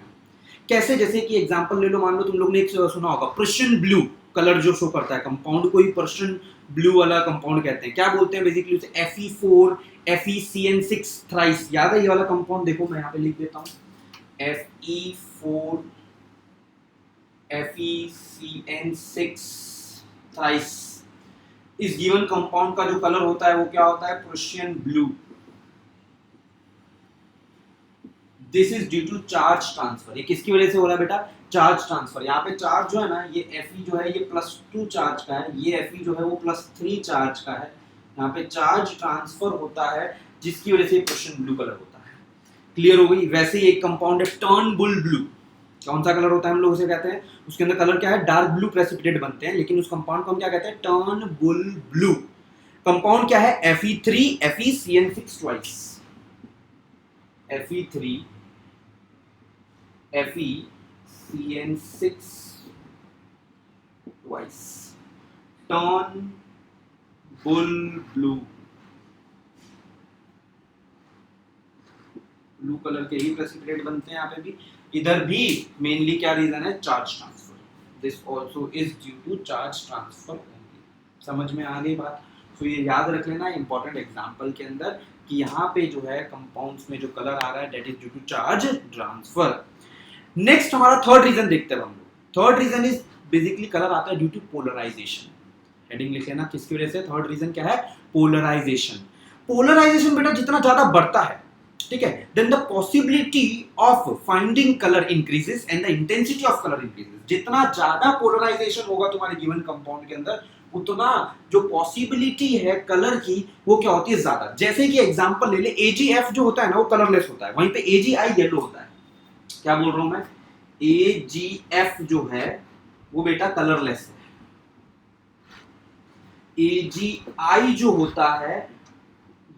कैसे, जैसे कि एग्जांपल ले लो, मान लो तुम लोग ने एक सुना होगा पर्शियन ब्लू कलर जो शो करता है कंपाउंड को ही पर्शियन ब्लू वाला कंपाउंड कहते हैं। क्या बोलते हैं बेसिकली उसे, Fe4 FeCN6 थ्राइस। याद है ये वाला कंपाउंड, देखो मैं यहाँ पे लिख देता हूँ, Fe4 FeCN6 थ्राइस। इस गिवन कंपाउंड का जो कलर होता है वो क्या होता है, Persian blue. This is due to charge transfer. ये किसकी वजह से हो रहा है बेटा, चार्ज ट्रांसफर। यहाँ पे चार्ज जो है ना, ये Fe जो है ये +2 चार्ज का है, ये Fe जो है वो +3 चार्ज का है। यहाँ पे चार्ज ट्रांसफर होता है जिसकी वजह से पर्शियन ब्लू कलर होता है। क्लियर हो गई। वैसे ही एक कंपाउंड है टर्नबुल ब्लू। कौन सा कलर होता है, हम लोग उसे कहते हैं, उसके अंदर कलर क्या है, डार्क ब्लू प्रेसिपिटेट बनते हैं, लेकिन उस कंपाउंड को हम क्या कहते हैं, टर्नबुल ब्लू। कंपाउंड क्या है, Fe3 FeCN6 twice, Fe3 FeCN6 twice, Turnbull blue. Blue colour के ही प्रेसिपिटेट बनते हैं यहाँ पे भी। इधर भी मेनली क्या रीजन है, charge transfer. This also is due to charge transfer only. समझ में आ गई बात। तो ये याद रख लेना इंपॉर्टेंट एग्जांपल के अंदर कि यहाँ पे जो है कंपाउंड्स में जो कलर आ रहा है that is due to charge transfer. Next हमारा थर्ड रीजन देखते हैं हम लोग। Third reason is basically colour आता है ड्यू टू पोलराइजेशन। हेडिंग लिख लेना किसकी वजह से, थर्ड रीजन क्या है, पोलराइजेशन। पोलराइजेशन बेटा जितना ज्यादा बढ़ता है, ठीक है, then the possibility of finding colour increases and the intensity of colour increases. जितना ज्यादा पोलराइजेशन होगा तुम्हारे गिवन कंपाउंड के अंदर, उतना जो पॉसिबिलिटी है कलर की वो क्या होती है, ज्यादा। जैसे कि एग्जांपल ले ले, AgF जो होता है ना वो कलरलेस होता है, वहीं पे AgI येलो होता है। क्या बोल रहा हूं मैं, AgF जो है वो बेटा कलरलेस है, AgI जो होता है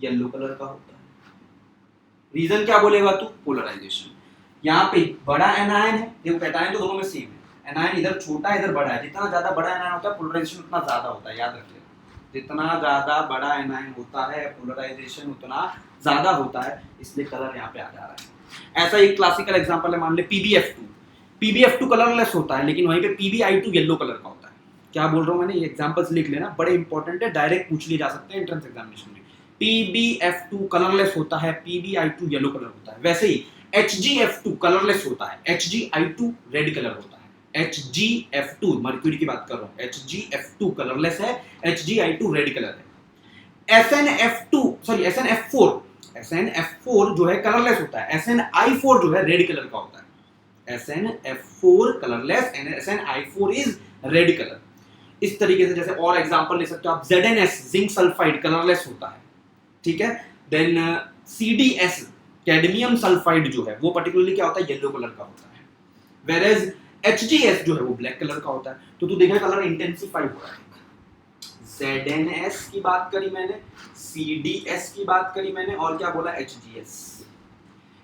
येलो कलर का होता है। रीजन क्या बोलेगा तू, पोलराइजेशन। यहाँ पे बड़ा एनायन है, देखो कैटायन तो दोनों में सेम है, एनायन इधर छोटा इधर बड़ा है। जितना ज्यादा बड़ा एनायन होता है पोलराइजेशन उतना ज्यादा होता है, याद रख लेना। जितना ज्यादा बड़ा एनायन होता है पोलराइजेशन उतना ज्यादा होता है, इसलिए कलर यहाँ पे आ जा रहा है। ऐसा एक क्लासिकल एग्जांपल है, मान ले PbF2 कलरलेस होता है, लेकिन वहीं पे PbI2 येलो कलर का होता है। क्या बोल रहा हूँ मैंने, ये एग्जांपल्स लिख लेना, बड़े इंपॉर्टेंट है, डायरेक्ट पूछ लिए जा सकते हैं एंट्रेंस एग्जामिनेशन में। PbF2 कलरलेस होता है, PbI2 येलो कलर होता है। वैसे ही HgF2 कलरलेस होता है, HgI2 रेड कलर होता है। HgF2 मर्क्यूरी की बात कर रहा हूं, HgF2 कलरलेस है, HgI2 रेड कलर है। SnF4 जो है कलरलेस होता है, SnI4 जो है रेड कलर का होता है। SnF4 colourless, SnI4 is red colour. इस तरीके से जैसे और एग्जांपल ले सकते हो आप, ZnS जिंक सल्फाइड कलरलेस होता है, ठीक है। देन CdS कैडमियम सल्फाइड जो है वो पर्टिकुलरली क्या होता है, येलो कलर का होता है। वेरेज HgS जो है वो ब्लैक कलर का होता है। तो तू देखा कलर इंटेंसिफाई हो रहा है। ZnS की बात करी मैंने, CdS की बात करी मैंने, और क्या बोला, HgS।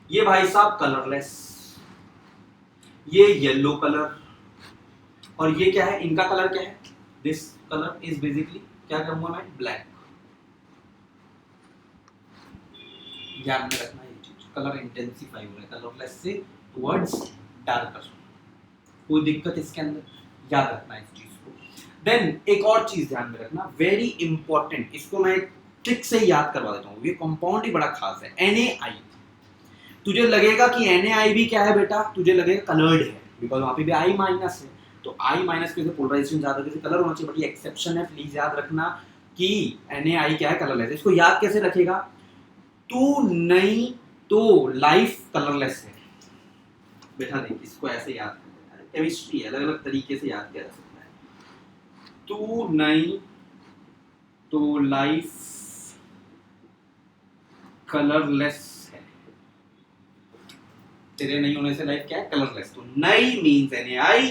ये भाई साहब कलरलेस, ये येलो कलर, और ये क्या है, इनका कलर क्या है, दिस कलर इज बेसिकली क्या कहूंगा मैं, ब्लैक। ध्यान में रखना ये चीज, कलर इंटेंसिफाई हो रहा है कलरलेस से टुवर्ड्स डार्कर। कोई दिक्कत इसके अंदर, याद रखना इस चीज को। देन एक और चीज ध्यान में रखना, वेरी इंपॉर्टेंट, इसको मैं ट्रिक से याद करवा देता हूँ, ये कंपाउंड ही बड़ा खास है, NaI। तुझे लगेगा कि NaI भी क्या है बेटा, तुझे लगेगा कलर्ड है, बिकॉज वहां पे भी I माइनस है, तो I माइनस के पोलराइजेशन ज्यादा जैसे कलर होना चाहिए, बट ये एक्सेप्शन है, प्लीज याद रखना कि NaI क्या है, कलरलेस। इसको याद कैसे रखेगा, तू नहीं तो लाइफ कलरलेस है बेटा, देख इसको ऐसे याद केमिस्ट्री है, अलग अलग तरीके से याद किया जा सकता है। तू नहीं तो लाइफ कलरलेस है, तेरे नहीं होने से लाइफ क्या है, कलरलेस। तो नहीं मीन्स NaI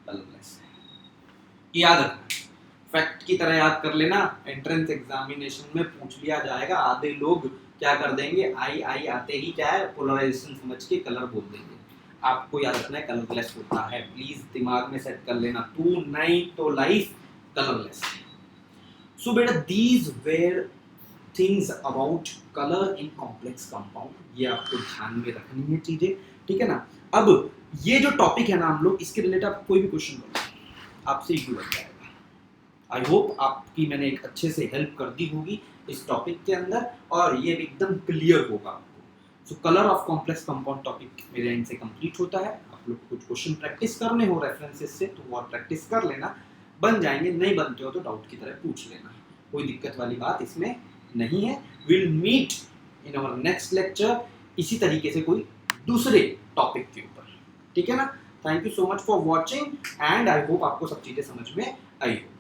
कलरलेस है। याद रखना, फैक्ट की तरह याद कर लेना, एंट्रेंस एग्जामिनेशन में पूछ लिया जाएगा। आधे लोग क्या कर देंगे, आई आते ही क्या है, पोलराइजेशन समझ के कलर बोल देंगे। आपको याद रखना है कलरलेस होता है, प्लीज दिमाग में सेट कर लेना। तू नहीं तो लाइफ कलरलेस है। सो बेटा these were things about colour in complex compound, ये आपको ध्यान में रखनी है चीजें, ठीक है ना। अब ये जो टॉपिक है ना, हम लोग इसके रिलेटेड आप कोई भी क्वेश्चन करो आपसे इक्वल बन जाएगा। आई होप आपकी मैंने एक अच्छे से हेल्प कर दी होगी इस टॉपिक के अंदर, और ये भी एकदम क्लियर होगा आपको। So colour of complex compound topic मेरे एंड से कंप्लीट होता है। आप लोग कुछ क्वेश्चन प्रैक्टिस करने हो रेफरेंसेस से तो वो प्रैक्टिस कर लेना, बन जाएंगे। नहीं बनते हो तो डाउट की तरह पूछ लेना, कोई दिक्कत वाली बात इसमें नहीं है। Will meet in our next lecture इसी तरीके से कोई दूसरे टॉपिक के ऊपर, ठीक है ना। Thank you so much for watching and I hope आपको सब चीजें समझ में आई हो।